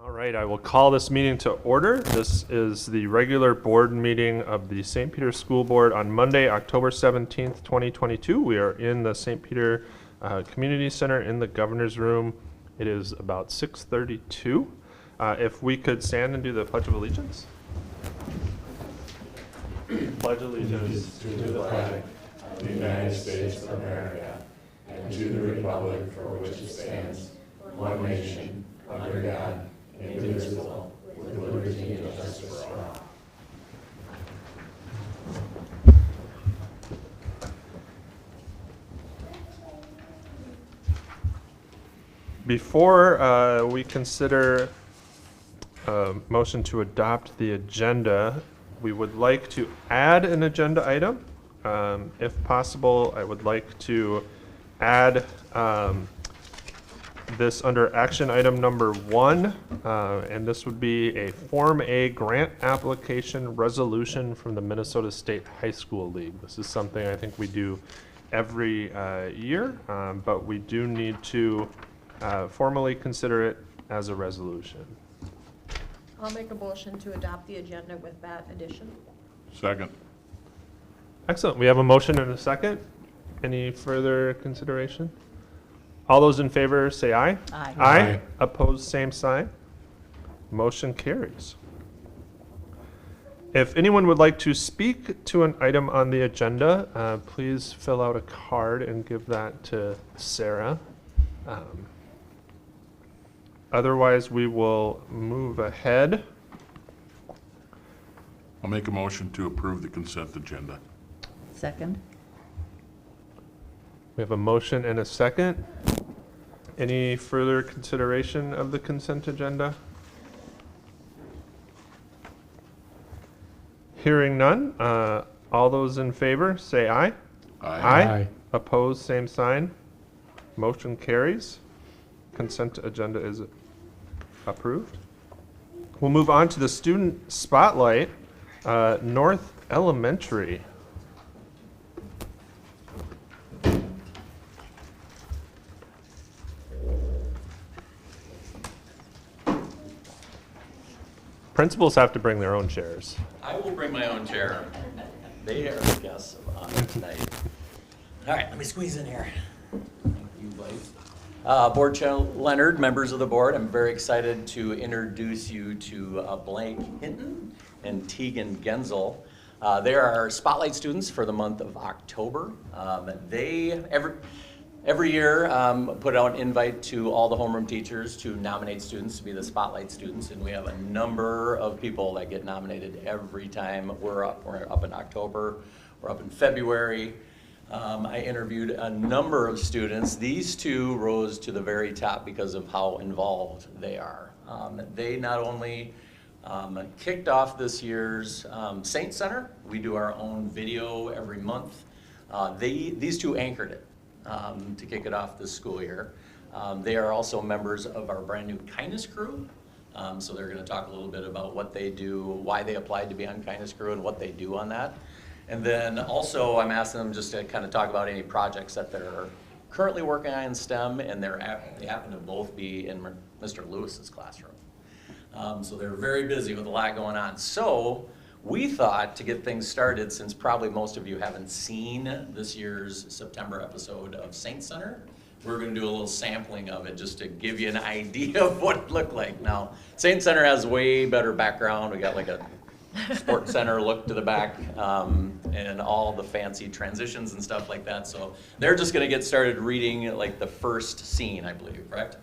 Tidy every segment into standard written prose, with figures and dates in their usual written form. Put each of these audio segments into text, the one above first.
All right, I will call this meeting to order. This is the regular board meeting of the St. Peter School Board on Monday, October 17th, 2022. We are in the St. Peter Community Center in the Governor's Room. It is about 6:32. If we could stand and do the Pledge of Allegiance. Pledge allegiance to the flag of the United States of America and to the republic for which it stands, one nation, under God, indivisible, with liberty and justice for all. Before we consider a motion to adopt the agenda, we would like to add an agenda item. If possible, I would like to add this under action item number 1, and this would be a Form A grant application resolution from the Minnesota State High School League. This is something I think we do every year, but we do need to formally consider it as a resolution. I'll make a motion to adopt the agenda with that addition. Second. Excellent. We have a motion and a second. Any further consideration? All those in favor say aye. Aye. Aye. Opposed, same sign. Motion carries. If anyone would like to speak to an item on the agenda, please fill out a card and give that to Sarah. Otherwise, we will move ahead. I'll make a motion to approve the consent agenda. Second. We have a motion and a second. Any further consideration of the consent agenda? Hearing none, all those in favor say aye. Aye. Opposed, same sign. Motion carries. Consent agenda is approved. We'll move on to the student spotlight, North Elementary. Principals have to bring their own chairs. I will bring my own chair. They are the guests of honor tonight. All right, let me squeeze in here. Thank you, Blake. Board Chair Leonard, members of the board, I'm very excited to introduce you to Blake Hinton and Tegan Genzel. They are our Spotlight students for the month of October. They, every year, put out an invite to all the homeroom teachers to nominate students to be the Spotlight students, and we have a number of people that get nominated every time we're up. We're up in October, we're up in February. I interviewed a number of students. These two rose to the very top because of how involved they are. They not only kicked off this year's Saint Center. We do our own video every month. These two anchored it. To kick it off this school year. They are also members of our brand new Kindness Crew. So they're going to talk a little bit about what they do, why they applied to be on Kindness Crew, and what they do on that. And then also I'm asking them just to kind of talk about any projects that they're currently working on in STEM, and they happen to both be in Mr. Lewis's classroom. So they're very busy with a lot going on. So we thought to get things started, since probably most of you haven't seen this year's September episode of Saint Center, we're going to do a little sampling of it just to give you an idea of what it looked like. Now, Saint Center has way better background. We got like a sports center look to the back, and all the fancy transitions and stuff like that. So they're just going to get started reading like the first scene, I believe, correct?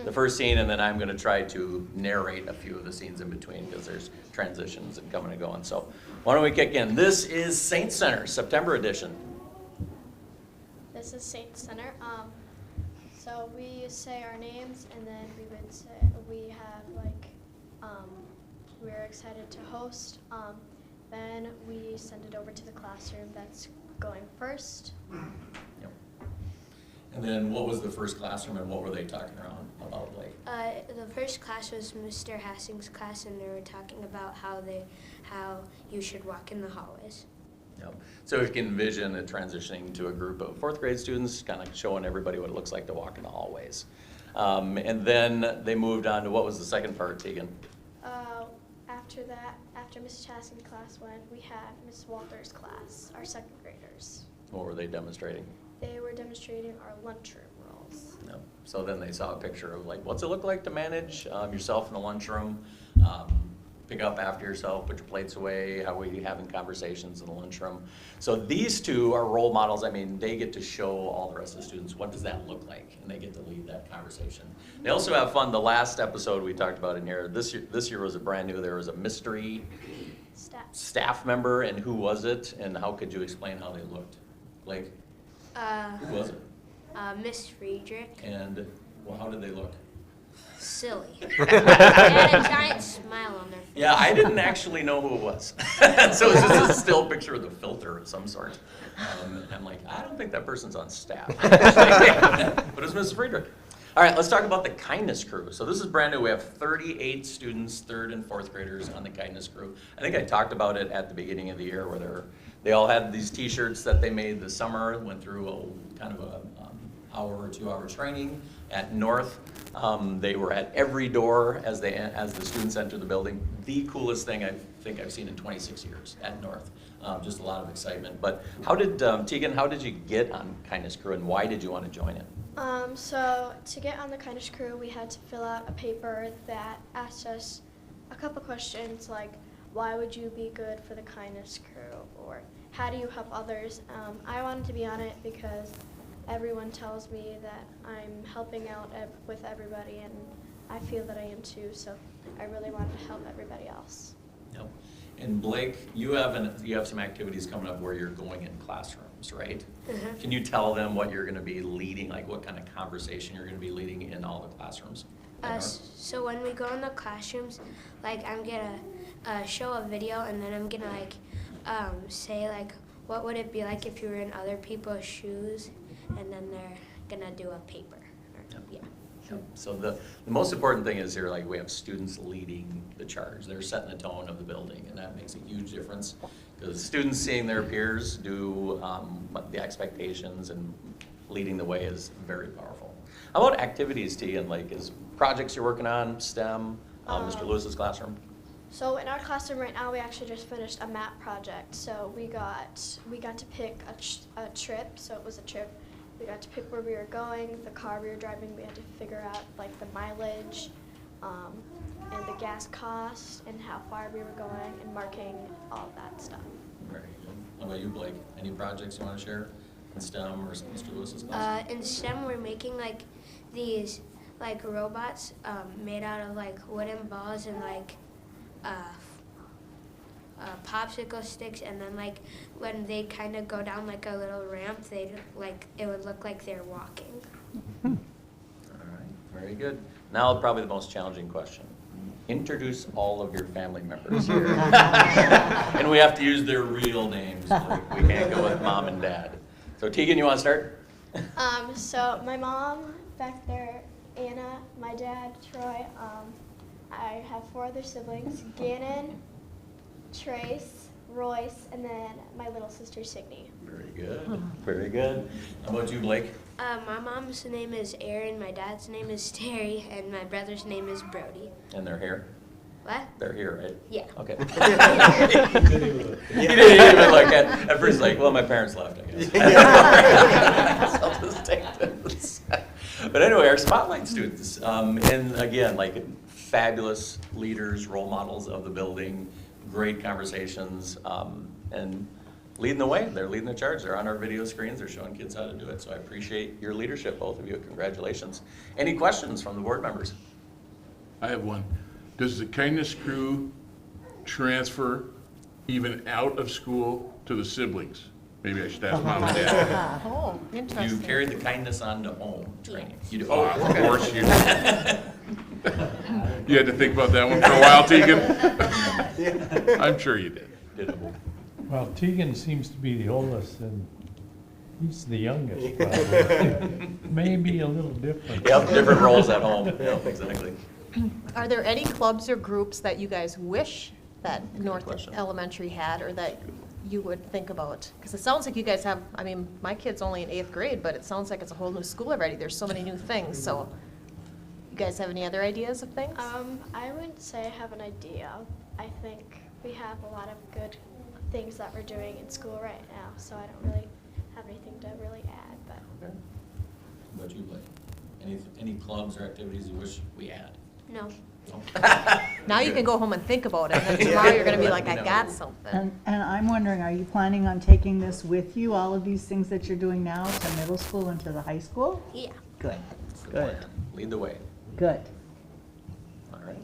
The first scene, and then I'm going to try to narrate a few of the scenes in between because there's transitions and coming and going. So why don't we kick in? This is Saint Center, September edition. This is Saint Center. So we say our names, and then we would say we have like we're excited to host. Then we send it over to the classroom that's going first. Yep. And then what was the first classroom and what were they talking around about, Blake? The first class was Mr. Hassing's class, and they were talking about how you should walk in the hallways. Yep. So you can envision it transitioning to a group of fourth grade students, kind of showing everybody what it looks like to walk in the hallways. And then they moved on to, what was the second part, Tegan? After that, after Mrs. Haskins' class went, we had Miss Walter's class, our second graders. What were they demonstrating? They were demonstrating our lunchroom roles. No. So then they saw a picture of like, what's it look like to manage yourself in the lunchroom? Pick up after yourself, put your plates away, how are you having conversations in the lunchroom? So these two are role models. I mean, they get to show all the rest of the students what does that look like, and they get to lead that conversation. They also have fun. The last episode we talked about in here, this year was a brand new, there was a mystery staff member, and who was it, and how could you explain how they looked? Blake? Who was it? Miss Friedrich. And, well, how did they look? Silly. They had a giant smile on their face. Yeah, I didn't actually know who it was. So it's just a still picture of the filter of some sort. I'm like, I don't think that person's on staff. But it's Mrs. Friedrich. All right, let's talk about the kindness crew. So this is brand new. We have 38 students, 3rd and 4th graders on the kindness crew. I think I talked about it at the beginning of the year where they all had these t-shirts that they made this summer, went through a kind of a hour or 2 hour training at North. They were at every door as the students entered the building. The coolest thing I think I've seen in 26 years at North. Just a lot of excitement. But how did, Tegan, how did you get on Kindness Crew and why did you want to join it? So to get on the Kindness Crew, we had to fill out a paper that asked us a couple questions like, why would you be good for the Kindness Crew? Or how do you help others? I wanted to be on it because everyone tells me that I'm helping out with everybody, and I feel that I am too, so I really wanted to help everybody else. Yep. And Blake, you have some activities coming up where you're going in classrooms, right? Mhm. Can you tell them what you're going to be leading, like what kind of conversation you're going to be leading in all the classrooms? So when we go in the classrooms, like I'm gonna show a video, and then I'm gonna like say like, what would it be like if you were in other people's shoes, and then they're gonna do a paper. Yeah. Yep. So the most important thing is here, like we have students leading the charge. They're setting the tone of the building, and that makes a huge difference because students seeing their peers do the expectations and leading the way is very powerful. How about activities, Tegan? Like, is projects you're working on, STEM, Mr. Lewis's classroom? So in our classroom right now, we actually just finished a map project. So we got to pick a trip. So it was a trip. We got to pick where we were going, the car we were driving. We had to figure out like the mileage, and the gas cost, and how far we were going, and marking all that stuff. Very good. How about you, Blake? Any projects you want to share in STEM or Mr. Lewis's class? In STEM, we're making like these like robots made out of like wooden balls and like popsicle sticks, and then like when they kind of go down like a little ramp, they like it would look like they're walking. All right, very good. Now probably the most challenging question. Introduce all of your family members here. And we have to use their real names. Like, we can't go with mom and dad. So Tegan, you want to start? So my mom back there, Anna, my dad, Troy. I have 4 other siblings, Gannon, Trace, Royce, and then my little sister, Signey. Very good. Very good. How about you, Blake? My mom's name is Erin, my dad's name is Terry, and my brother's name is Brody. And they're here? What? They're here, right? Yeah. Okay. He didn't even look at first like, well, my parents left, I guess. I'll just take this. But anyway, our spotlight students, and again, like fabulous leaders, role models of the building, great conversations, and leading the way. They're leading the charge. They're on our video screens. They're showing kids how to do it. So I appreciate your leadership, both of you. Congratulations. Any questions from the board members? I have one. Does the kindness crew transfer even out of school to the siblings? Maybe I should ask mom and dad. Oh, You interesting. carried the kindness on to home training. You do. Oh, of course you You had to think about that one for a while, Tegan? I'm sure you did. Well, Tegan seems to be the oldest, and he's the youngest, probably. Maybe a little different. Yep, different roles at home. Yep, exactly. Are there any clubs or groups that you guys wish that North question. Elementary had, or that you would think about? Because it sounds like you guys have, I mean, my kid's only in 8th grade, but it sounds like it's a whole new school already. There's so many new things, so. You guys have any other ideas of things? I wouldn't say I have an idea. I think we have a lot of good things that we're doing in school right now, so I don't really have anything to really add, but. What about you, Blake? Any clubs or activities you wish we had? No. Now you can go home and think about it, and then tomorrow you're gonna be like, I got something. And I'm wondering, are you planning on taking this with you, all of these things that you're doing now, to middle school and to the high school? Yeah. Good, That's the good, plan. Lead the way. good. All right.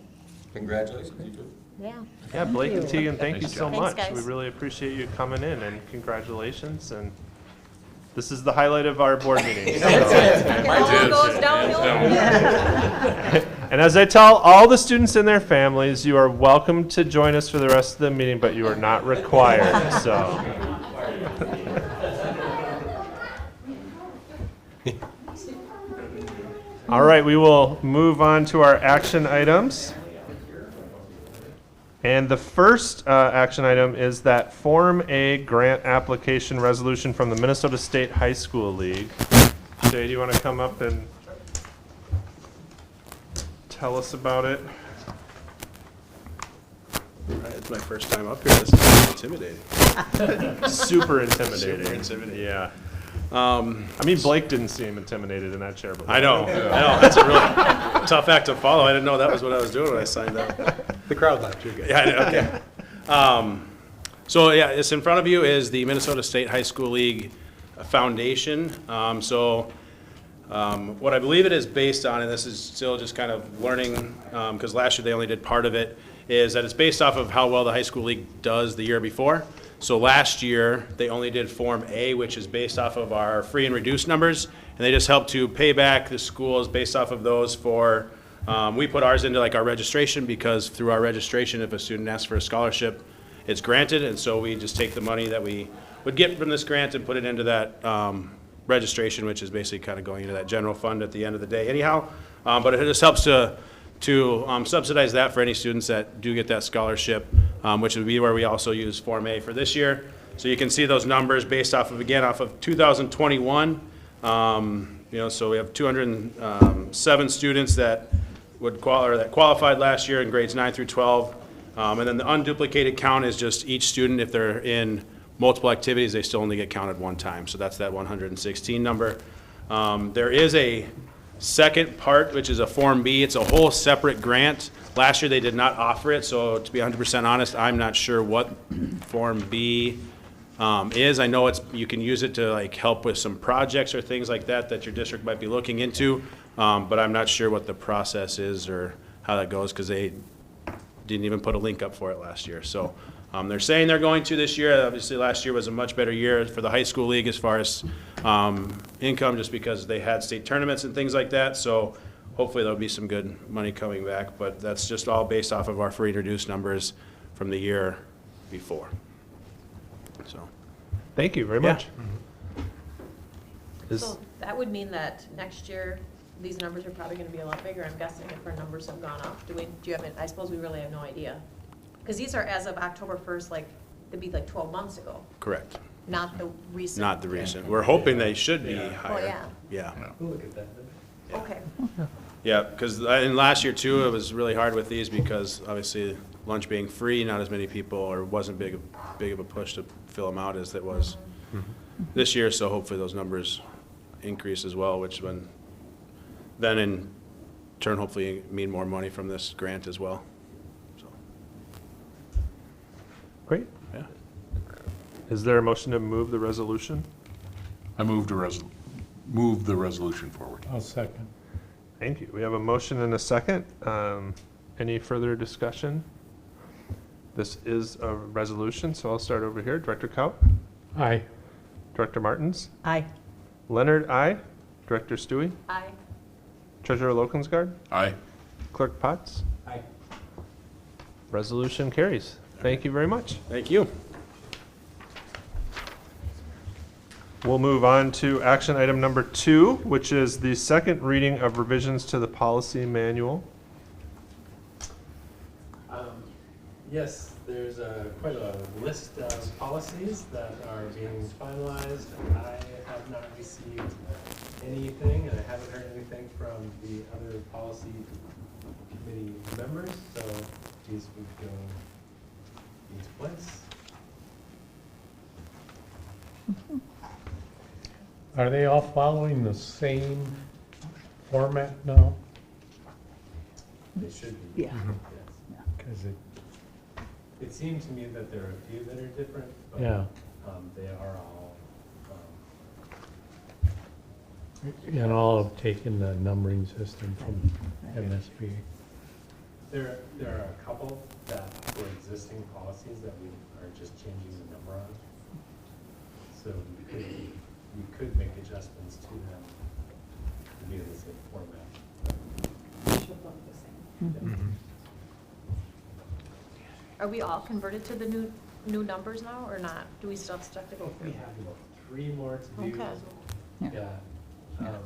Congratulations, you two. Yeah. Yeah, Blake and you. Tegan, thank you so Thanks, much. guys. We really appreciate you coming in, and congratulations. And this is the highlight of our board meeting. So. It all goes downhill. And as I tell all the students and their families, you are welcome to join us for the rest of the meeting, but you are not required, so. All right, we will move on to our action items. And the first action item is that Form A grant application resolution from the Minnesota State High School League. Jay, do you want to come up and tell us about it? All right, it's my first time up here. This is intimidating. Super intimidating. Super intimidating. Yeah. I mean, Blake didn't seem intimidated in that chair. But I know. That's a really tough act to follow. I didn't know that was what I was doing when I signed up. The crowd laughed, you're good. Yeah, I did, okay. So yeah, it's in front of you is the Minnesota State High School League Foundation. What I believe it is based on, and this is still just kind of learning, because last year they only did part of it, is that it's based off of how well the high school league does the year before. So last year, they only did Form A, which is based off of our free and reduced numbers, and they just help to pay back the schools based off of those for, we put ours into like our registration, because through our registration, if a student asks for a scholarship, it's granted, and so we just take the money that we would get from this grant and put it into that registration, which is basically kind of going into that general fund at the end of the day anyhow. But it just helps to subsidize that for any students that do get that scholarship, which would be where we also use Form A for this year. So you can see those numbers based off of, again, off of 2021. So we have 207 students that would qualified last year in grades 9 through 12. And then the unduplicated count is just each student, if they're in multiple activities, they still only get counted one time. So that's that 116 number. There is a second part, which is a Form B. It's a whole separate grant. Last year they did not offer it, so to be 100% honest, I'm not sure what Form B is. I know you can use it to like help with some projects or things like that that your district might be looking into, but I'm not sure what the process is or how that goes, because they didn't even put a link up for it last year. So they're saying they're going to this year. Obviously last year was a much better year for the high school league as far as income, just because they had state tournaments and things like that. So hopefully there'll be some good money coming back, but that's just all based off of our free and reduced numbers from the year before. So Thank you very Yeah. much. Is- So that would mean that next year, these numbers are probably gonna be a lot bigger, I'm guessing, if our numbers have gone up. Do you have, I suppose we really have no idea. Because these are as of October 1st, like, it'd be like 12 months ago, correct. not the recent. Not the recent. We're hoping they should be higher. yeah. Yeah. We'll look at that. Okay. Yeah, because in last year too, it was really hard with these because obviously lunch being free, not as many people, or wasn't big of a push to fill them out as it was this year. So hopefully those numbers increase as well, which then in turn hopefully mean more money from this grant as well. So Great. yeah. Is there a motion to move the resolution? I move the resolution forward. I'll second. Thank you. We have a motion and a second. Any further discussion? This is a resolution, so I'll start over here. Director Cout? Aye. Director Martins? Aye. Leonard, aye. Director Stewie? Aye. Treasurer Lokensgaard? Aye. Clerk Potts? Aye. Resolution carries. Thank you very much. Thank you. We'll move on to action item number 2, which is the second reading of revisions to the policy manual. Yes, there's quite a list of policies that are being finalized. I have not received anything, and I haven't heard anything from the other policy committee members, so these would go into place. Are they all following the same format now? They should be. Yeah. Yes. Because It seems to me that there are a few that are different, but yeah, they are all, and all have taken the numbering system from MSP. there are a couple that were existing policies that we are just changing the number on. So we could make adjustments to them to be in the same format. Mhm. Are we all converted to the new numbers now, or not? Do we still have stuff to go We through? have about 3 more to do. Okay. Yeah. Yeah.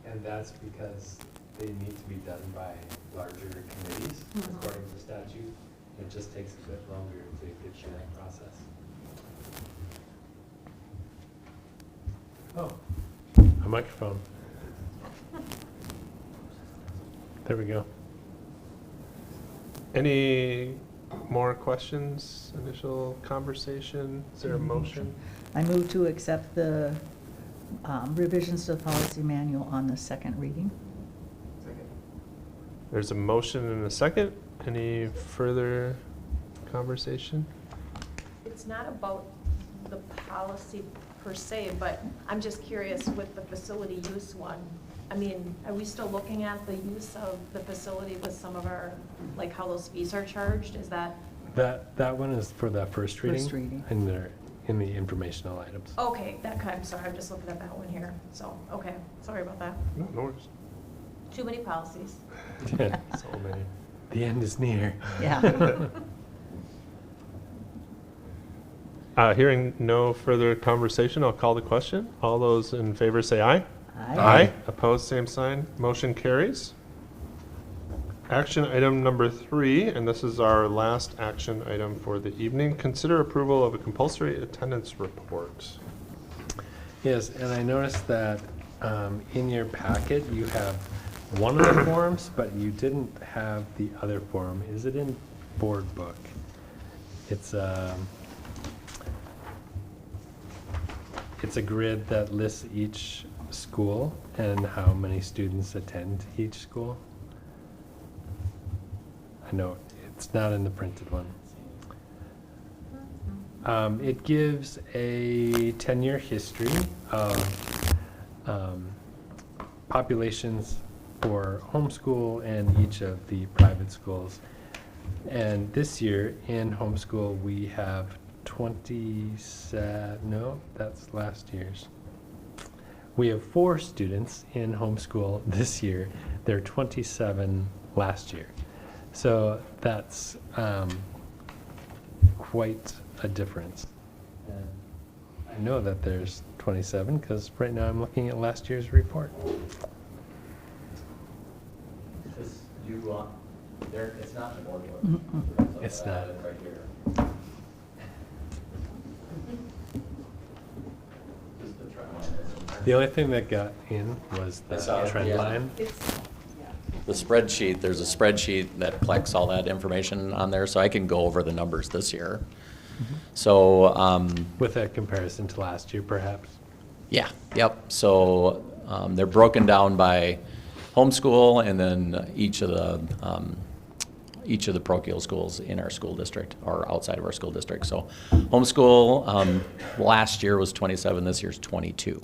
And that's because they need to be done by larger committees Mhm. according to statute. It just takes a bit longer to get through that process. Oh, A microphone. There we go. Any more questions, initial conversation? Is there a motion? I move to accept the revisions to the policy manual on the second reading. There's a motion and a second. Any further conversation? It's not about the policy per se, but I'm just curious with the facility use one. I mean, are we still looking at the use of the facility with some of our, like how those fees are charged? Is that, that one is for the first reading. First reading. And they're in the informational items. okay, I'm sorry, I'm just looking at that one here. So, okay, sorry about that. No, no worries. Too many policies. So many. The end is near. Yeah. Hearing no further conversation, I'll call the question. All those in favor say aye. Aye. Opposed, same sign. Motion carries. Action item number 3, and this is our last action item for the evening. Consider approval of a compulsory attendance report. Yes, and I noticed that in your packet, you have one of the forms, but you didn't have the other form. Is it in board book? It's a grid that lists each school and how many students attend each school. I know it's not in the printed one. It gives a 10-year history of populations for homeschool and each of the private schools. And this year in homeschool, we have 27, no, that's last year's. We have 4 students in homeschool this year. There are 27 last year. So that's quite a difference. And I know that there's 27 because right now I'm looking at last year's report. It's not in the board book. Mm-mm. It's not. Right here. The only thing that got in was the I saw it, trend yeah. line. The spreadsheet, there's a spreadsheet that collects all that information on there, so I can go over the numbers this year. So, With that comparison to last year, perhaps. yeah, yep, so they're broken down by homeschool and then each of the parochial schools in our school district or outside of our school district. So homeschool, last year was 27, this year's 22.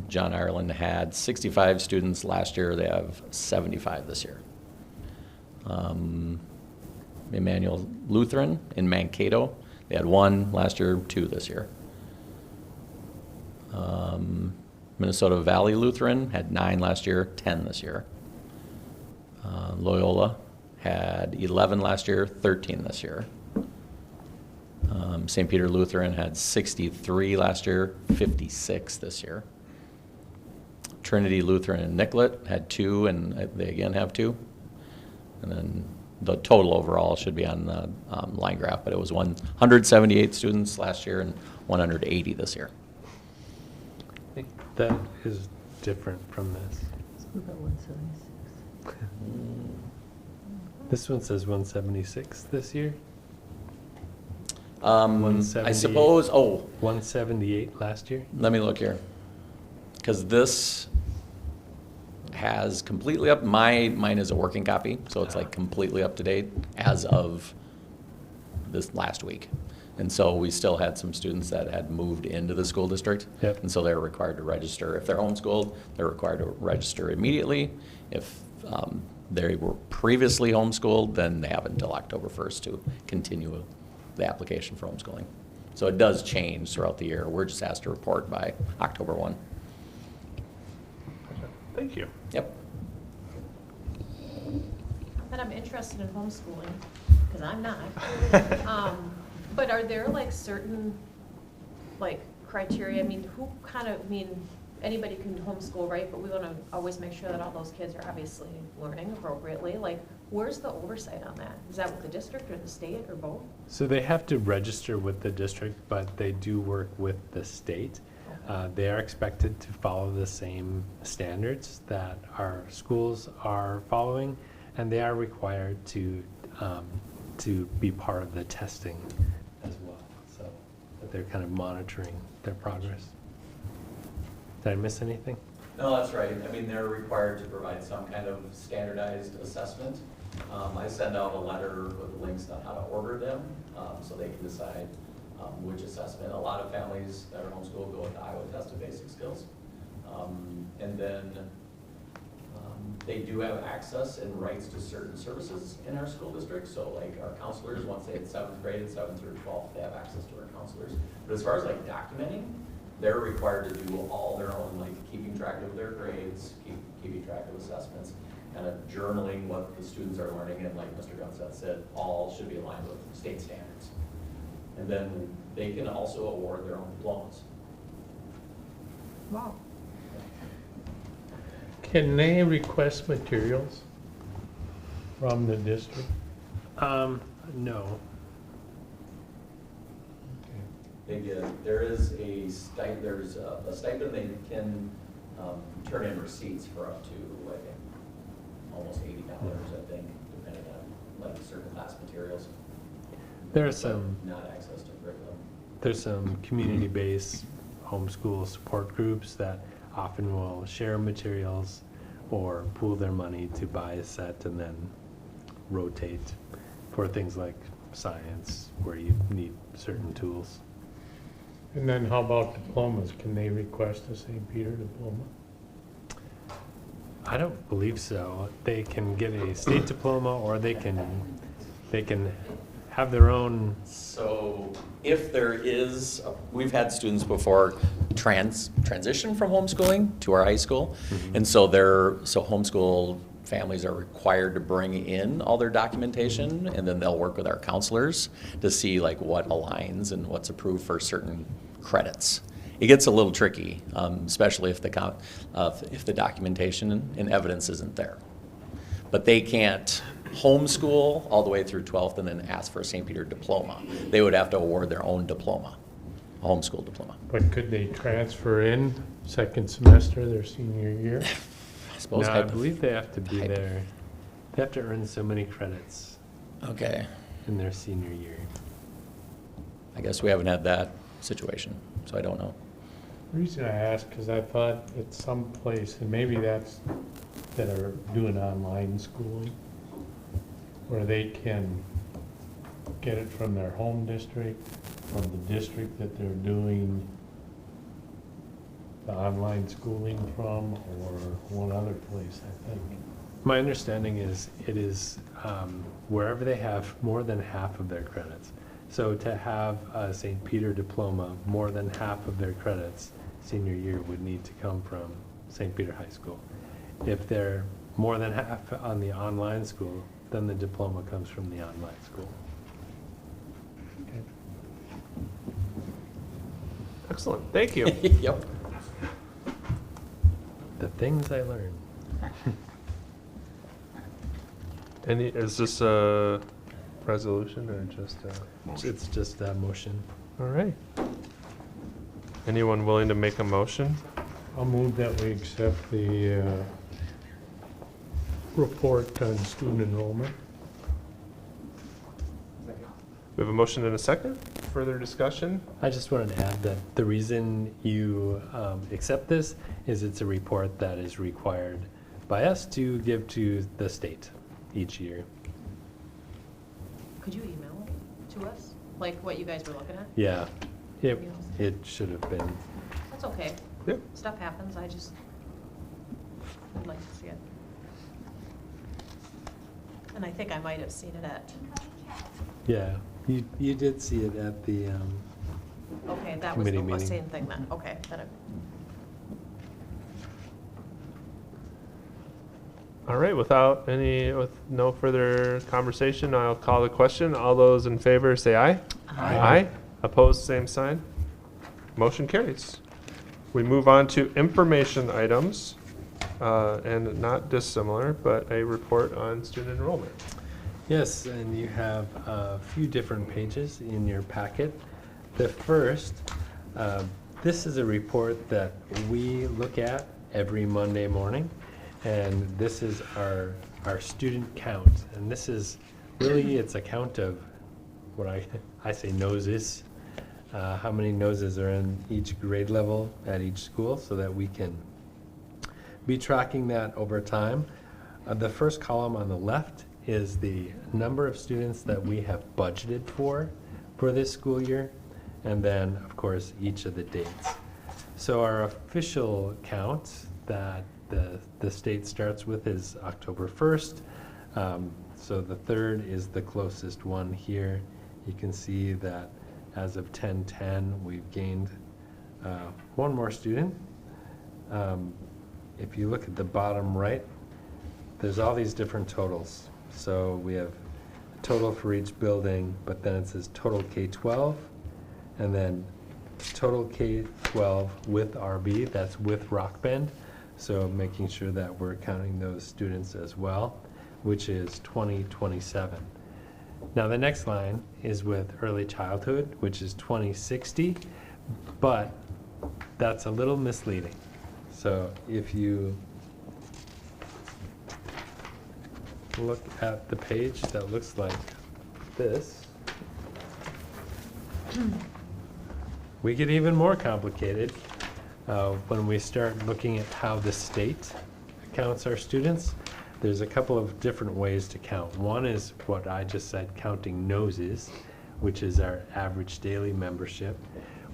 John Ireland had 65 students last year, they have 75 this year. Emmanuel Lutheran in Mankato, they had 1 last year, 2 this year. Minnesota Valley Lutheran had 9 last year, 10 this year. Loyola had 11 last year, 13 this year. St. Peter Lutheran had 63 last year, 56 this year. Trinity Lutheran in Nicollet had 2, and they again have 2. And then the total overall should be on the line graph, but it was 178 students last year and 180 this year. That is different from this. School got 176. This one says 176 this year, I 178. suppose, 178 last year. let me look here. Because this has completely mine is a working copy, so it's like completely up to date as of this last week. And so we still had some students that had moved into the school district. Yep. And so they're required to register. If they're homeschooled, they're required to register immediately. If they were previously homeschooled, then they have until October 1st to continue the application for homeschooling. So it does change throughout the year. We're just asked to report by October 1. Thank you. Yep. But I'm interested in homeschooling, because I'm not. But are there like certain, like, criteria? I mean, anybody can homeschool, right? But we want to always make sure that all those kids are obviously learning appropriately. Like, where's the oversight on that? Is that with the district or the state or both? So they have to register with the district, but they do work with the state. They are expected to follow the same standards that our schools are following, and they are required to be part of the testing as well. So that they're kind of monitoring their progress. Did I miss anything? No, that's right. I mean, they're required to provide some kind of standardized assessment. I send out a letter with links on how to order them, so they can decide which assessment. A lot of families that are homeschooled go with the Iowa Test of Basic Skills. And then they do have access and rights to certain services in our school district. So like our counselors, once they hit 7th grade and 7th through 12th, they have access to our counselors. But as far as like documenting, they're required to do all their own, like keeping track of their grades, keeping track of assessments, kind of journaling what the students are learning, and like Mr. Gunset said, all should be aligned with state standards. And then they can also award their own diplomas. Wow. Can they request materials from the district? No. They get, there is a stipend, there's a stipend they can turn in receipts for up to, I think, almost $80, I think, depending on like certain class materials. There are But some, not access to curriculum. there's some community-based homeschool support groups that often will share materials or pool their money to buy a set and then rotate for things like science where you need certain tools. And then how about diplomas? Can they request a St. Peter diploma? I don't believe so. They can get a state diploma, or they can have their own. So if there is, we've had students before transition from homeschooling to our high school. And so homeschool families are required to bring in all their documentation, and then they'll work with our counselors to see like what aligns and what's approved for certain credits. It gets a little tricky, especially if the documentation and evidence isn't there. But they can't homeschool all the way through 12th and then ask for a St. Peter diploma. They would have to award their own diploma, a homeschool diploma. But could they transfer in second semester their senior year? I suppose. No, I believe they have to be there. They have to earn so many credits Okay. in their senior year. I guess we haven't had that situation, so I don't know. The reason I ask, because I thought at some place, and maybe that's that are doing online schooling, where they can get it from their home district, from the district that they're doing the online schooling from, or one other place, I think. My understanding is it is wherever they have more than half of their credits. So to have a St. Peter diploma, more than half of their credits senior year would need to come from St. Peter High School. If they're more than half on the online school, then the diploma comes from the online school. Okay. Excellent, thank you. Yep. The things I learned. Is this a resolution or just a? It's just a motion. All right. Anyone willing to make a motion? I'll move that we accept the report on student enrollment. We have a motion and a second. Further discussion? I just wanted to add that the reason you accept this is it's a report that is required by us to give to the state each year. Could you email it to us, like what you guys were looking at? Yeah, it should have been. That's okay. Yep. Stuff happens, I just would like to see it. And I think I might have seen it at, Yeah, you did see it at the, okay, that was Committee the meeting. same thing then, okay. All right, with no further conversation, I'll call the question. All those in favor say aye. Aye. Opposed, same sign. Motion carries. We move on to information items, and not dissimilar, but a report on student enrollment. yes, and you have a few different pages in your packet. The first, this is a report that we look at every Monday morning. And this is our student count. And this is really, it's a count of what I say noses, how many noses are in each grade level at each school so that we can be tracking that over time. The first column on the left is the number of students that we have budgeted for this school year. And then, of course, each of the dates. So our official count that the state starts with is October 1st. So the 3rd is the closest one here. You can see that as of 10/10, we've gained one more student. If you look at the bottom right, there's all these different totals. So we have a total for each building, but then it says total K-12, and then total K-12 with RB, that's with Rock Bend. So making sure that we're counting those students as well, which is 2027. Now the next line is with early childhood, which is 2060, but that's a little misleading. So if you look at the page that looks like this, we get even more complicated. When we start looking at how the state counts our students, there's a couple of different ways to count. One is what I just said, counting noses, which is our average daily membership.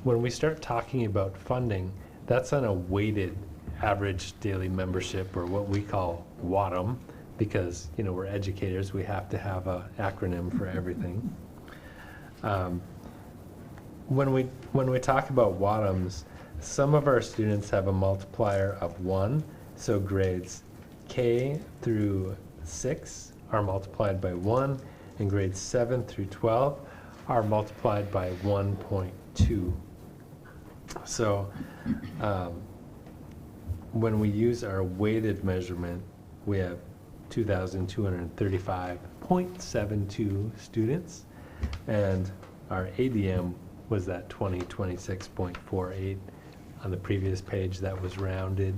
When we start talking about funding, that's on a weighted average daily membership, or what we call WADM, because we're educators, we have to have an acronym for everything. When we talk about WADMs, some of our students have a multiplier of 1, so grades K through 6 are multiplied by 1, and grades 7 through 12 are multiplied by 1.2. So when we use our weighted measurement, we have 2,235.72 students, and our ADM was that 2026.48. On the previous page, that was rounded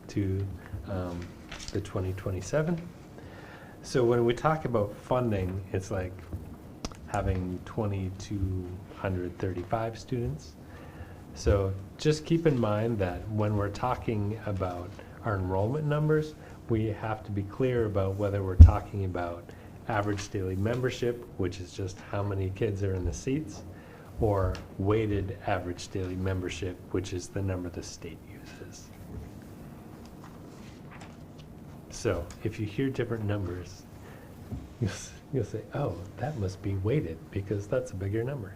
to the 2027. So when we talk about funding, it's like having 2,235 students. So just keep in mind that when we're talking about our enrollment numbers, we have to be clear about whether we're talking about average daily membership, which is just how many kids are in the seats, or weighted average daily membership, which is the number the state uses. So if you hear different numbers, you'll say, oh, that must be weighted because that's a bigger number.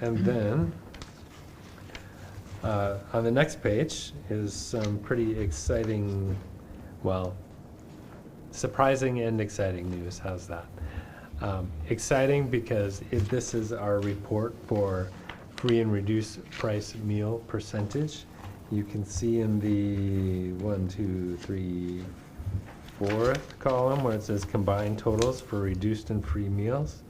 And then on the next page is some pretty exciting, well, surprising and exciting news. How's that? Exciting because this is our report for free and reduced price meal percentage. You can see in the 4th column where it says combined totals for reduced and free meals.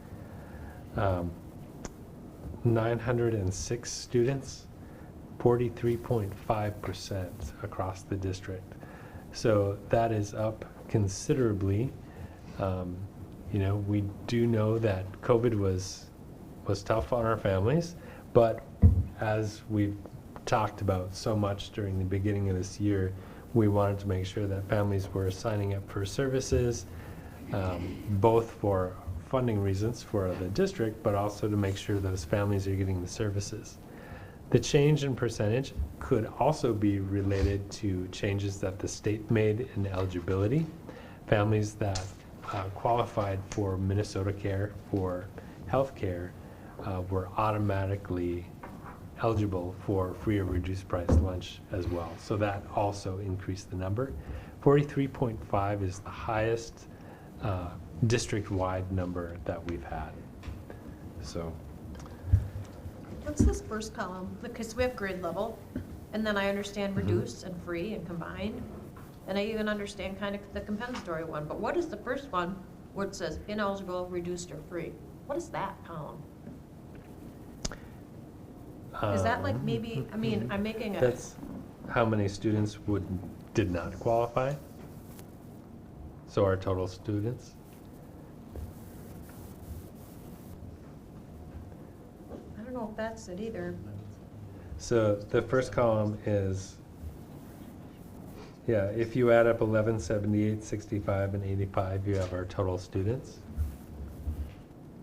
906 students, 43.5% across the district. So that is up considerably. You know, we do know that COVID was tough on our families, but as we've talked about so much during the beginning of this year, we wanted to make sure that families were signing up for services, both for funding reasons for the district, but also to make sure those families are getting the services. The change in percentage could also be related to changes that the state made in eligibility. Families that qualified for Minnesota Care for health care were automatically eligible for free or reduced price lunch as well. So that also increased the number. 43.5 is the highest district-wide number that we've had. So. What's this first column? Because we have grade level, and then I understand reduced and free and combined. And I even understand kind of the compensatory one, but what is the first one where it says ineligible, reduced, or free? What is that column? Is that like maybe, I mean, I'm making a, That's how many students did not qualify. So our total students. I don't know if that's it either. So the first column is, yeah, if you add up 11, 78, 65, and 85, you have our total students.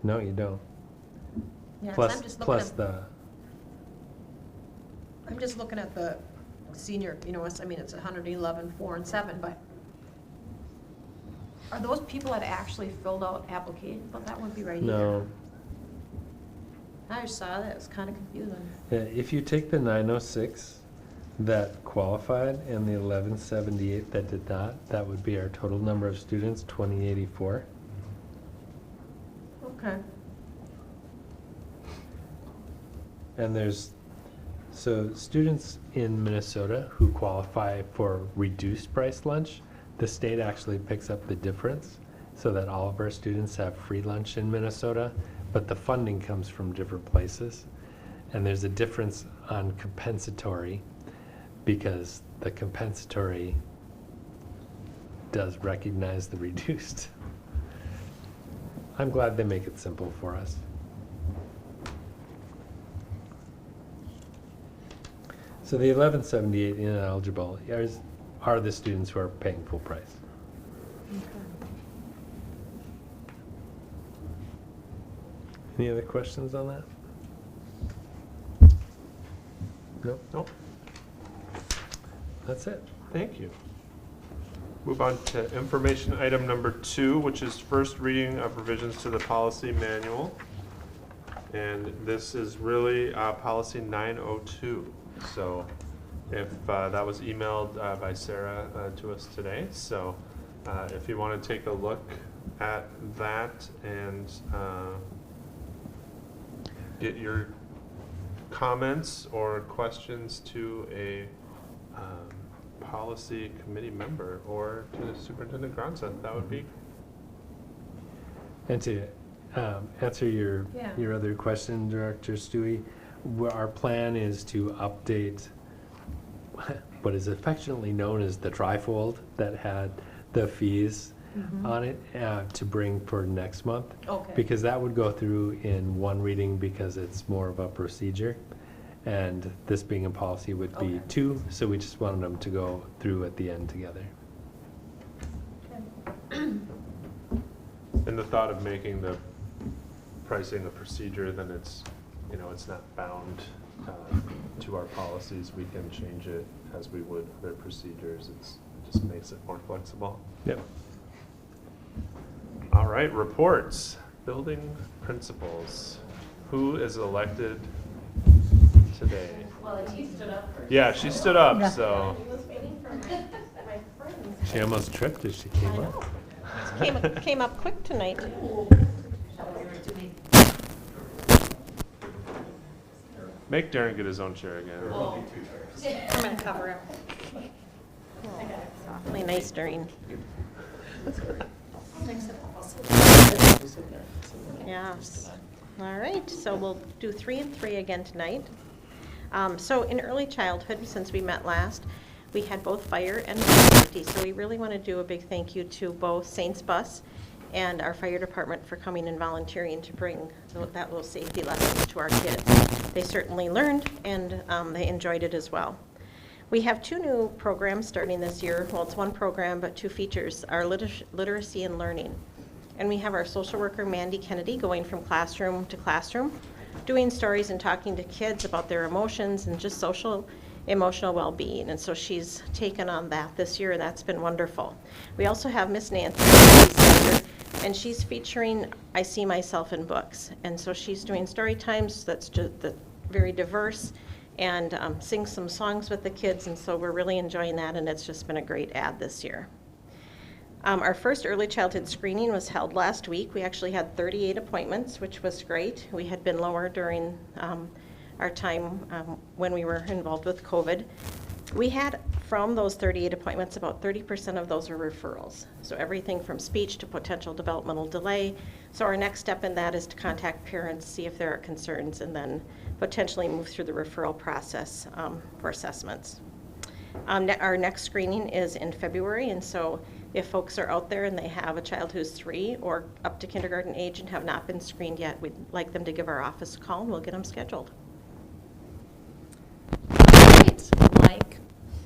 No, you don't. Yeah, 'cause Plus, I'm just looking plus at, the, I'm just looking at the senior, you know, I mean, it's 111, 4, and 7, but are those people that actually filled out applications? But that wouldn't be right either. no. I just saw that, it was kind of confusing. Yeah, if you take the 906 that qualified and the 1178 that did not, that would be our total number of students, 2084. Okay. And there's, so students in Minnesota who qualify for reduced price lunch, the state actually picks up the difference so that all of our students have free lunch in Minnesota, but the funding comes from different places. And there's a difference on compensatory because the compensatory does recognize the reduced. I'm glad they make it simple for us. So the 1178 ineligible are the students who are paying full price. Any other questions on that? No? Nope. That's it. Thank you. Move on to information item number 2, which is first reading of revisions to the policy manual. And this is really policy 902. So if that was emailed by Sarah to us today. So if you want to take a look at that and get your comments or questions to a policy committee member or to Superintendent Gronson, that would be. And to answer your Yeah. other question, Director Stewie, our plan is to update what is affectionately known as the trifold that had the fees on it to bring for next month. Okay. Because that would go through in one reading because it's more of a procedure. And this being a policy would be Okay. 2, so we just wanted them to go through at the end together. And the thought of making the pricing a procedure, then it's, you know, it's not bound to our policies. We can change it as we would other procedures. It just makes it more flexible. Yep. All right, reports. Building principals. Who is elected today? Well, she stood up first. Yeah, she stood up, Yeah. so. I was waiting for my friends. She almost tripped as she came up. Came up quick tonight. Make Darren get his own chair again. I'm gonna cover it. Really nice, Doreen. Yes. All right, so we'll do 3 and 3 again tonight. So in early childhood, since we met last, we had both fire and safety. So we really want to do a big thank you to both Saints Bus and our fire department for coming and volunteering to bring that little safety lessons to our kids. They certainly learned, and they enjoyed it as well. We have 2 new programs starting this year. Well, it's 1 program, but 2 features, our literacy and learning. And we have our social worker, Mandy Kennedy, going from classroom to classroom, doing stories and talking to kids about their emotions and just social, emotional well-being. And so she's taken on that this year, and that's been wonderful. We also have Miss Nancy, and she's featuring I See Myself in Books. And so she's doing story times that's very diverse, and sings some songs with the kids, and so we're really enjoying that, and it's just been a great ad this year. Our first early childhood screening was held last week. We actually had 38 appointments, which was great. We had been lower during our time when we were involved with COVID. We had, from those 38 appointments, about 30% of those are referrals. So everything from speech to potential developmental delay. So our next step in that is to contact parents, see if there are concerns, and then potentially move through the referral process for assessments. Our next screening is in February, and so if folks are out there and they have a child who's 3 or up to kindergarten age and have not been screened yet, we'd like them to give our office a call, and we'll get them scheduled. Great. Like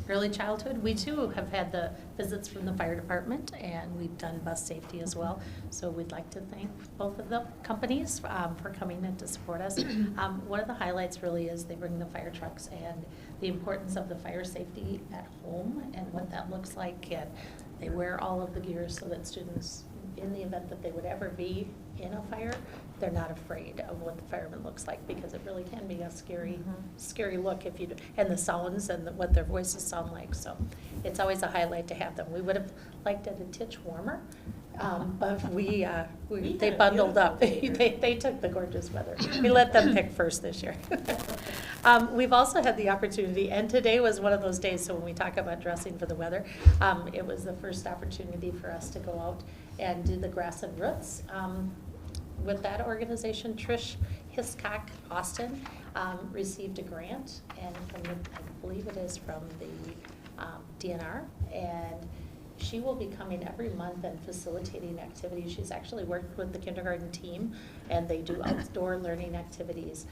early childhood, we too have had the visits from the fire department, and we've done bus safety as well. So we'd like to thank both of the companies for coming in to support us. One of the highlights really is they bring the fire trucks and the importance of the fire safety at home and what that looks like. And they wear all of the gear so that students, in the event that they would ever be in a fire, they're not afraid of what the fireman looks like, because it really can be a scary, scary look if you do, and the sounds and what their voices sound like. So it's always a highlight to have them. We would have liked it a titch warmer, but they bundled up. They took the gorgeous weather. We let them pick first this year. We've also had the opportunity, and today was one of those days, so when we talk about dressing for the weather, it was the first opportunity for us to go out and do the grass and roots. With that organization, Trish Hiscock Austin received a grant, and I believe it is from the DNR, and she will be coming every month and facilitating activities. She's actually worked with the kindergarten team, and they do outdoor learning activities.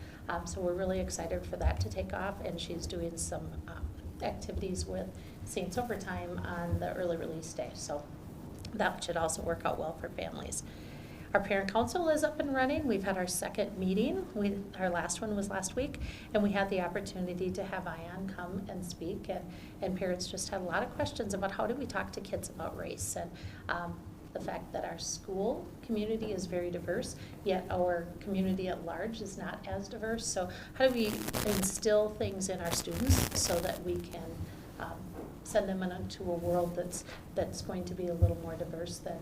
So we're really excited for that to take off, and she's doing some activities with Saints Overtime on the early release day. So that should also work out well for families. Our parent council is up and running. We've had our second meeting. Our last one was last week, and we had the opportunity to have Ion come and speak, and parents just had a lot of questions about how do we talk to kids about race, and the fact that our school community is very diverse, yet our community at large is not as diverse. So how do we instill things in our students so that we can send them into a world that's going to be a little more diverse than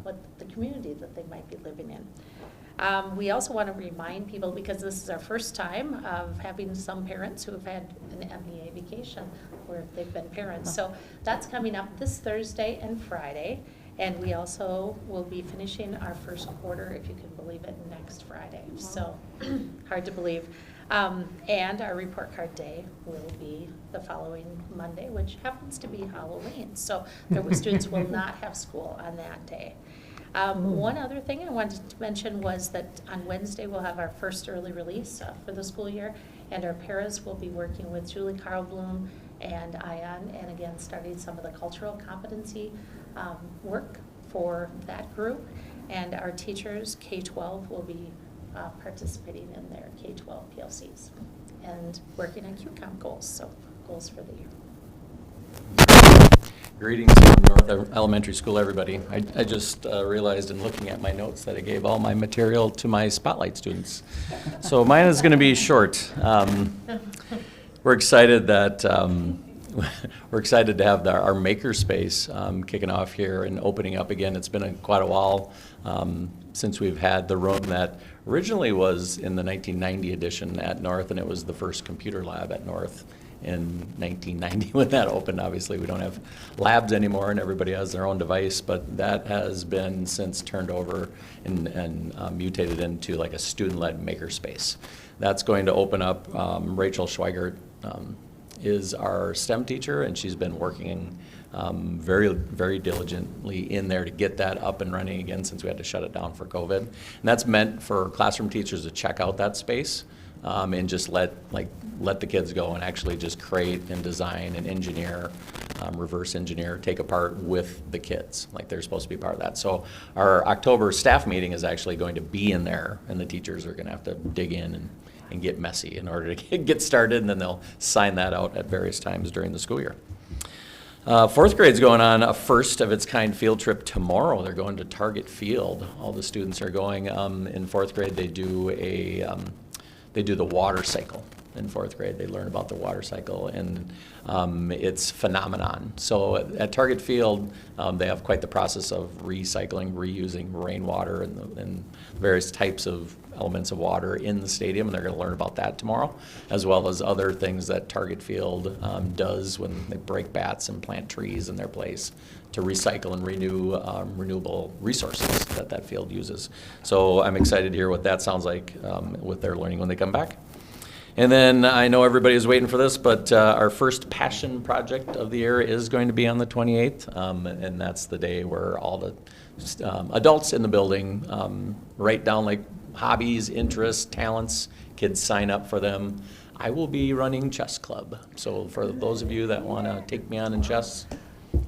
what the community that they might be living in. We also want to remind people, because this is our first time of having some parents who have had an MEA vacation where they've been parents. So that's coming up this Thursday and Friday. And we also will be finishing our first quarter, if you can believe it, next Friday. So hard to believe. And our report card day will be the following Monday, which happens to be Halloween. So students will not have school on that day. One other thing I wanted to mention was that on Wednesday we'll have our first early release for the school year, and our paras will be working with Julie Carlblum and Ion, and again starting some of the cultural competency work for that group. And our teachers, K-12, will be participating in their K-12 PLCs and working on QCOM goals, so goals for the year. Greetings from North Elementary School, everybody. I just realized in looking at my notes that I gave all my material to my Spotlight students. So mine is going to be short. We're excited that we're excited to have our makerspace kicking off here and opening up again. It's been quite a while since we've had the room that originally was in the 1990 edition at North, and it was the first computer lab at North. in 1990 when that opened. Obviously, we don't have labs anymore and everybody has their own device, but that has been since turned over and mutated into like a student-led makerspace. That's going to open up. Rachel Schweigert is our STEM teacher, and she's been working very, very diligently in there to get that up and running again since we had to shut it down for COVID. And that's meant for classroom teachers to check out that space and just let the kids go and actually just create and design and engineer, reverse engineer, take apart with the kids. Like they're supposed to be part of that. So our October staff meeting is actually going to be in there, and the teachers are going to have to dig in and get messy in order to get started, and then they'll sign that out at various times during the school year. Fourth grade's going on a first of its kind field trip tomorrow. They're going to Target Field. All the students are going. In fourth grade, they do the water cycle. In fourth grade, they learn about the water cycle, and it's phenomenon. So at Target Field, they have quite the process of recycling, reusing rainwater and various types of elements of water in the stadium, and they're going to learn about that tomorrow, as well as other things that Target Field does when they break bats and plant trees in their place to recycle and renew renewable resources that field uses. So I'm excited to hear what that sounds like with their learning when they come back. And then I know everybody's waiting for this, but our first passion project of the year is going to be on the 28th, and that's the day where all the adults in the building write down like hobbies, interests, talents. Kids sign up for them. I will be running chess club, so for those of you that want to take me on in chess,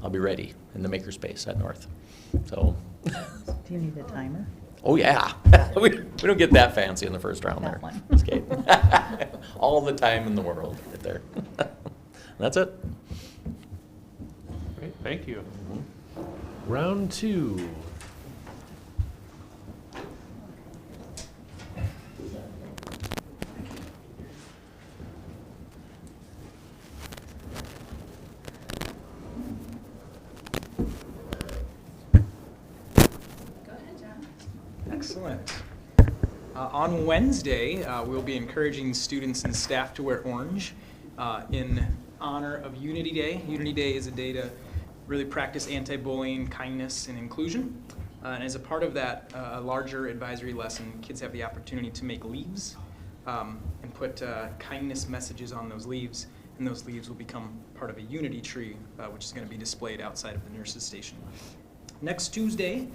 I'll be ready in the makerspace at North. So. Do you need a timer? Oh yeah, we don't get that fancy in the first round there. That one. Just kidding. All the time in the world right there. That's it. Great, thank you. Round 2. Excellent. On Wednesday, we'll be encouraging students and staff to wear orange in honor of Unity Day. Unity Day is a day to really practice anti-bullying, kindness, and inclusion. And as a part of that, a larger advisory lesson, kids have the opportunity to make leaves and put kindness messages on those leaves. And those leaves will become part of a Unity tree, which is going to be displayed outside of the nurses' station. Next Tuesday,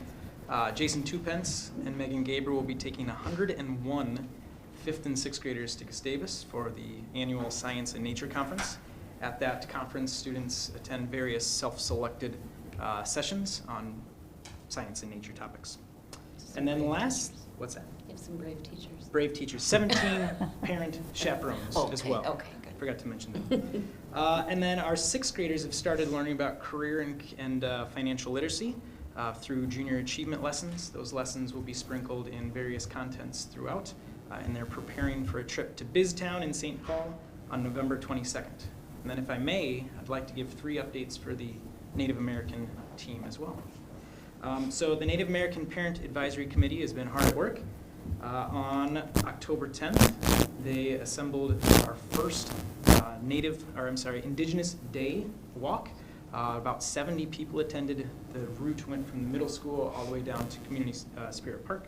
Jason Tupence and Megan Gabriel will be taking 101 5th and 6th graders to Gustavus for the annual Science and Nature Conference. At that conference, students attend various self-selected sessions on science and nature topics. And then last, what's that? You have some brave teachers. Brave teachers, 17 parent chaperones as well. Okay, good. Forgot to mention that. And then our 6th graders have started learning about career and financial literacy through junior achievement lessons. Those lessons will be sprinkled in various contents throughout, and they're preparing for a trip to BizTown in St. Paul on November 22nd. And then if I may, I'd like to give 3 updates for the Native American team as well. So the Native American Parent Advisory Committee has been hard at work. On October 10th, they assembled our first Indigenous Day walk. About 70 people attended. The route went from the middle school all the way down to Community Spirit Park.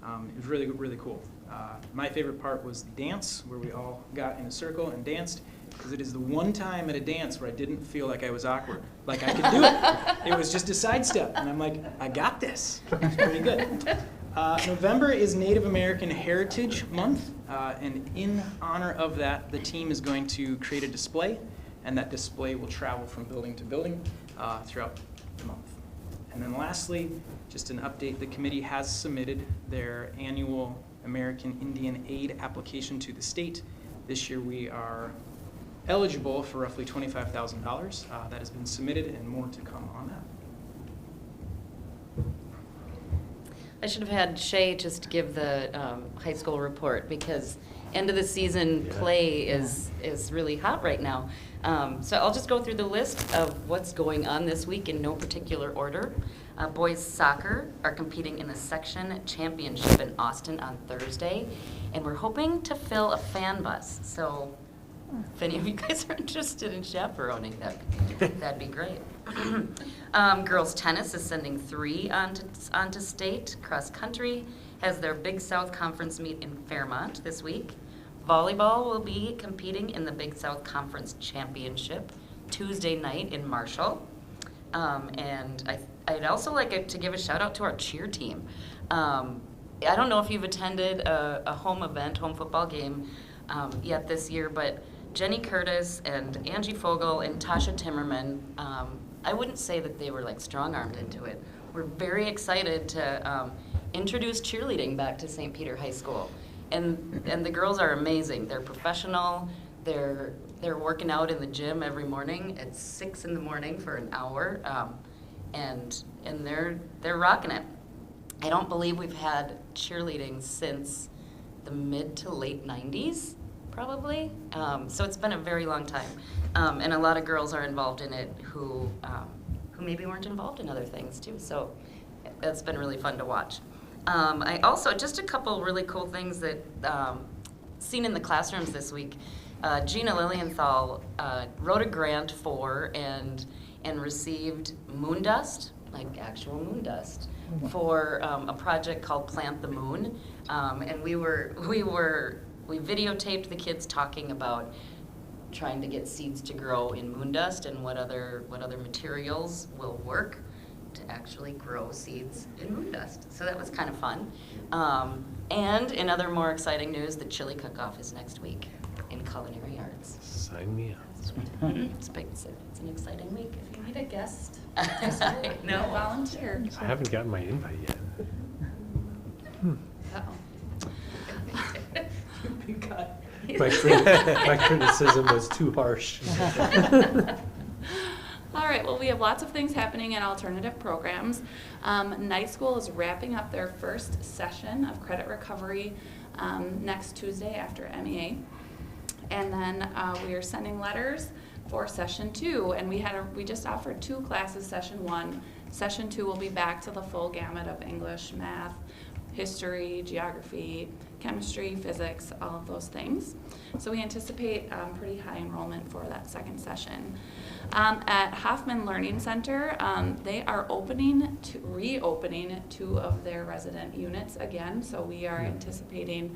It was really, really cool. My favorite part was the dance, where we all got in a circle and danced, because it is the one time at a dance where I didn't feel like I was awkward, like I could do it. It was just a sidestep, and I'm like, I got this. It's pretty good. November is Native American Heritage Month, and in honor of that, the team is going to create a display, and that display will travel from building to building throughout the month. And then lastly, just an update, the committee has submitted their annual American Indian Aid application to the state. This year we are eligible for roughly $25,000. That has been submitted, and more to come on that. I should have had Shay just give the high school report, because end of the season play is really hot right now. So I'll just go through the list of what's going on this week in no particular order. Boys soccer are competing in the section championship in Austin on Thursday, and we're hoping to fill a fan bus. So If any of you guys are interested in chaperoning, that'd be great. Girls tennis is sending 3 onto state. Cross country has their Big South Conference meet in Fairmont this week. Volleyball will be competing in the Big South Conference Championship Tuesday night in Marshall. And I'd also like to give a shout out to our cheer team. I don't know if you've attended a home football game yet this year, but Jenny Curtis and Angie Fogel and Tasha Timmerman, I wouldn't say that they were like strong-armed into it. We're very excited to introduce cheerleading back to St. Peter High School. And the girls are amazing. They're professional. They're working out in the gym every morning at 6 in the morning for an hour, and they're rocking it. I don't believe we've had cheerleading since the mid to late 90s, probably. So it's been a very long time, and a lot of girls are involved in it who maybe weren't involved in other things too. So that's been really fun to watch. I also, just a couple really cool things that seen in the classrooms this week. Gina Lilienthal wrote a grant for and received moon dust, like actual moon dust, for a project called Plant the Moon. And we videotaped the kids talking about trying to get seeds to grow in moon dust and what other materials will work to actually grow seeds in moon dust. So that was kind of fun. And in other more exciting news, the chili cook-off is next week in culinary arts. Sign me up. It's an exciting week. If you need a guest, No. volunteer. I haven't gotten my invite yet. Uh-oh. My criticism was too harsh. All right, well, we have lots of things happening in alternative programs. Night School is wrapping up their first session of credit recovery next Tuesday after MEA. And then we are sending letters for session 2, and we just offered 2 classes session 1. Session 2 will be back to the full gamut of English, math, history, geography, chemistry, physics, all of those things. So we anticipate pretty high enrollment for that second session. At Hoffman Learning Center, they are reopening 2 of their resident units again. So we are anticipating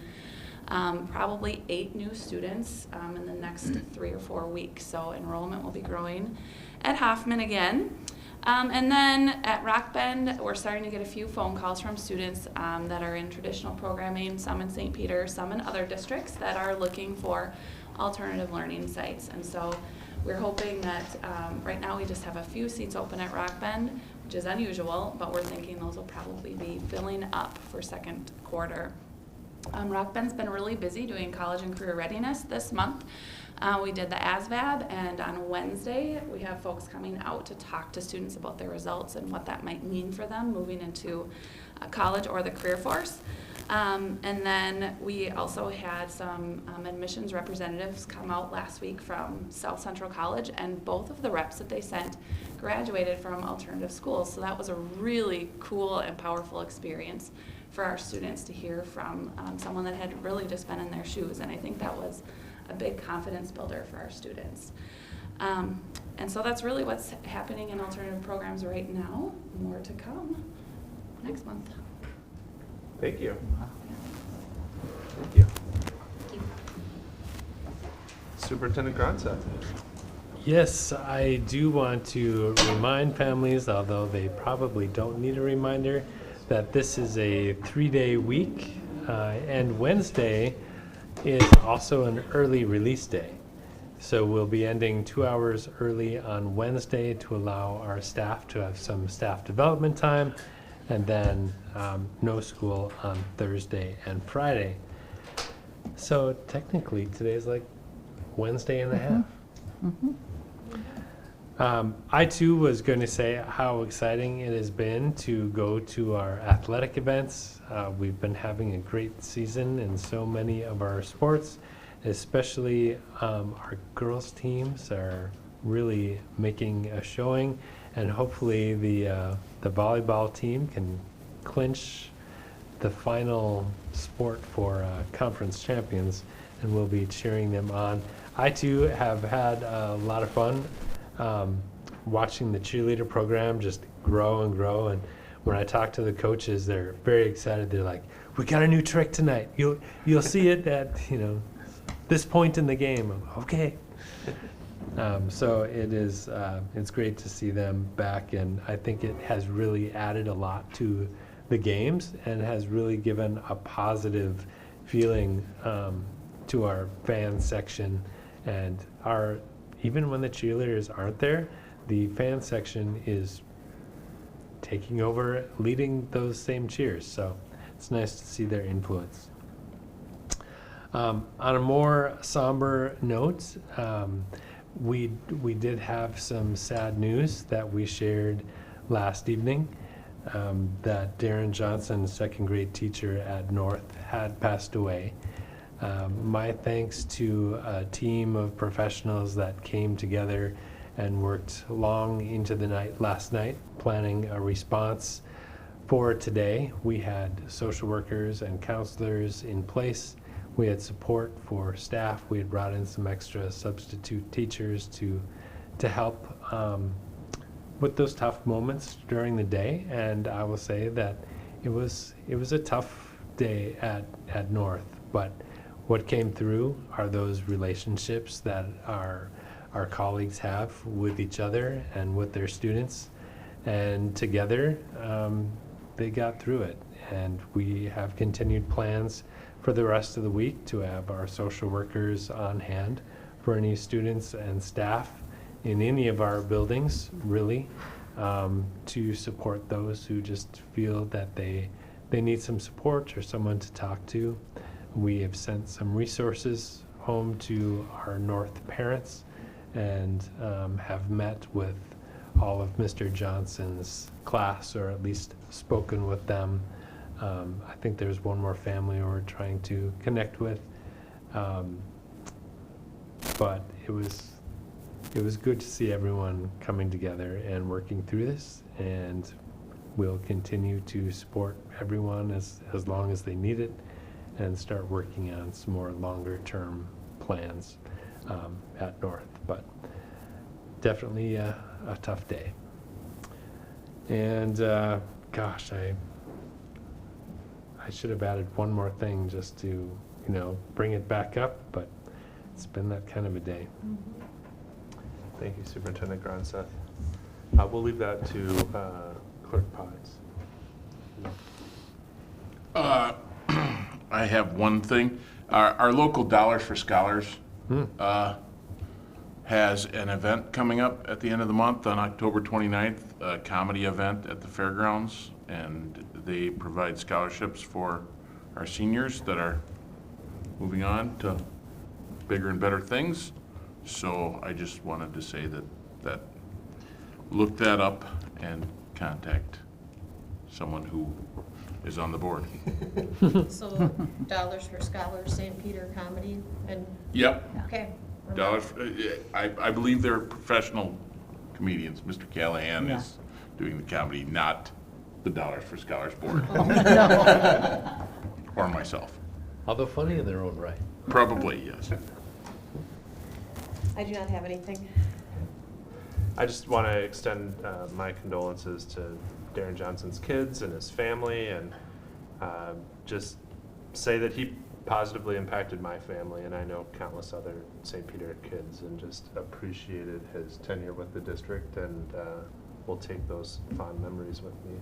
probably 8 new students in the next 3 or 4 weeks. So enrollment will be growing at Hoffman again. And then at Rock Bend, we're starting to get a few phone calls from students that are in traditional programming, some in St. Peter, some in other districts that are looking for alternative learning sites. And so we're hoping that right now we just have a few seats open at Rock Bend, which is unusual, but we're thinking those will probably be filling up for second quarter. Rock Bend's been really busy doing college and career readiness this month. We did the ASVAB, and on Wednesday we have folks coming out to talk to students about their results and what that might mean for them moving into college or the career force. And then we also had some admissions representatives come out last week from South Central College, and both of the reps that they sent graduated from alternative schools. So that was a really cool and powerful experience for our students to hear from someone that had really just been in their shoes, and I think that was a big confidence builder for our students. And so that's really what's happening in alternative programs right now. More to come next month. Thank you. Thank you. Superintendent Gronseth. Yes, I do want to remind families, although they probably don't need a reminder, that this is a 3-day week, and Wednesday is also an early release day. So we'll be ending 2 hours early on Wednesday to allow our staff to have some staff development time, and then no school on Thursday and Friday. So technically today's like Wednesday and a half. I too was going to say how exciting it has been to go to our athletic events. We've been having a great season in so many of our sports, especially our girls teams are really making a showing, and hopefully the volleyball team can clinch the final sport for conference champions, and we'll be cheering them on. I too have had a lot of fun watching the cheerleader program just grow and grow. And when I talk to the coaches, they're very excited. They're like, "We got a new trick tonight. You'll see it at this point in the game." I'm, okay. So it is. It's great to see them back, and I think it has really added a lot to the games and has really given a positive feeling to our fan section. And even when the cheerleaders aren't there, the fan section is taking over, leading those same cheers. So it's nice to see their influence. On a more somber note, we did have some sad news that we shared last evening, that Darren Johnson, second grade teacher at North, had passed away. My thanks to a team of professionals that came together and worked long into the night last night planning a response for today. We had social workers and counselors in place. We had support for staff. We had brought in some extra substitute teachers to help with those tough moments during the day. And I will say that it was a tough day at North, but what came through are those relationships that our colleagues have with each other and with their students, and together they got through it. And we have continued plans for the rest of the week to have our social workers on hand for any students and staff in any of our buildings, really, to support those who just feel that they need some support or someone to talk to. We have sent some resources home to our North parents and have met with all of Mr. Johnson's class, or at least spoken with them. I think there's one more family we're trying to connect with, but it was good to see everyone coming together and working through this, and we'll continue to support everyone as long as they need it, and start working on some more longer term plans at North. But definitely a tough day. And gosh, I should have added one more thing just to bring it back up, but it's been that kind of a day. Thank you, Superintendent Gronseth. We'll leave that to Clerk Potts. I have one thing. Our local Dollars for Scholars has an event coming up at the end of the month on October 29th, a comedy event at the fairgrounds, and they provide scholarships for our seniors that are moving on to bigger and better things. So I just wanted to say that look that up and contact someone who is on the board. So Dollars for Scholars, St. Peter Comedy, and, Yep. okay. Dollars. I believe they're professional comedians. Mr. Callahan is doing the comedy, not the Dollars for Scholars board. Or myself. Although funny in their own right. Probably, yes. I do not have anything. I just want to extend my condolences to Darren Johnson's kids and his family, and just say that he positively impacted my family, and I know countless other St. Peter kids, and just appreciated his tenure with the district, and will take those fond memories with me.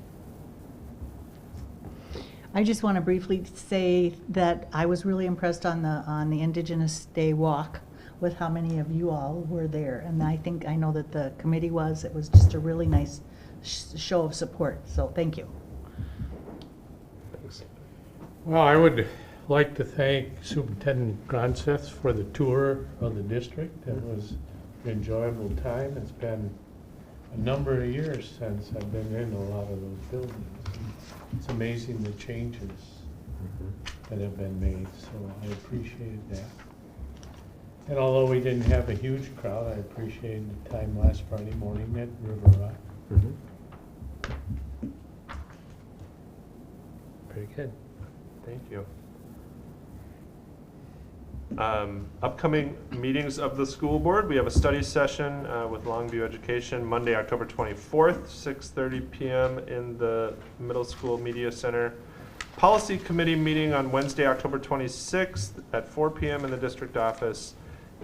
I just want to briefly say that I was really impressed on the Indigenous Day walk with how many of you all were there, and I know that the committee was. It was just a really nice show of support, so thank you. Thanks. Well, I would like to thank Superintendent Gronseth for the tour of the district. It was an enjoyable time. It's been a number of years since I've been in a lot of those buildings. It's amazing the changes that have been made, so I appreciated that. And although we didn't have a huge crowd, I appreciated the time last Friday morning at River Rock. Very good. Thank you. Upcoming meetings of the school board, we have a study session with Longview Education, Monday, October 24th, 6:30 PM in the Middle School Media Center. Policy Committee meeting on Wednesday, October 26th at 4 PM in the district office.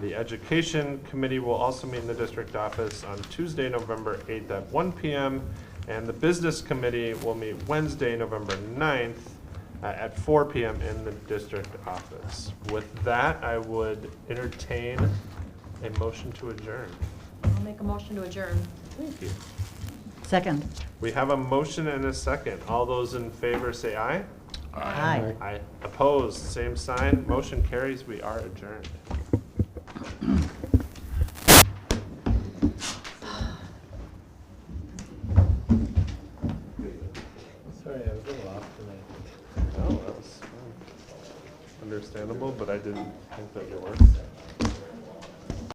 The Education Committee will also meet in the district office on Tuesday, November 8th at 1 PM. And the Business Committee will meet Wednesday, November 9th at 4 PM in the district office. With that, I would entertain a motion to adjourn. I'll make a motion to adjourn. Thank you. Second. We have a motion and a second. All those in favor say aye. Aye. Aye. Opposed, same sign. Motion carries. We are adjourned. Sorry, I was a little off tonight. Oh, that was understandable, but I didn't think that you were.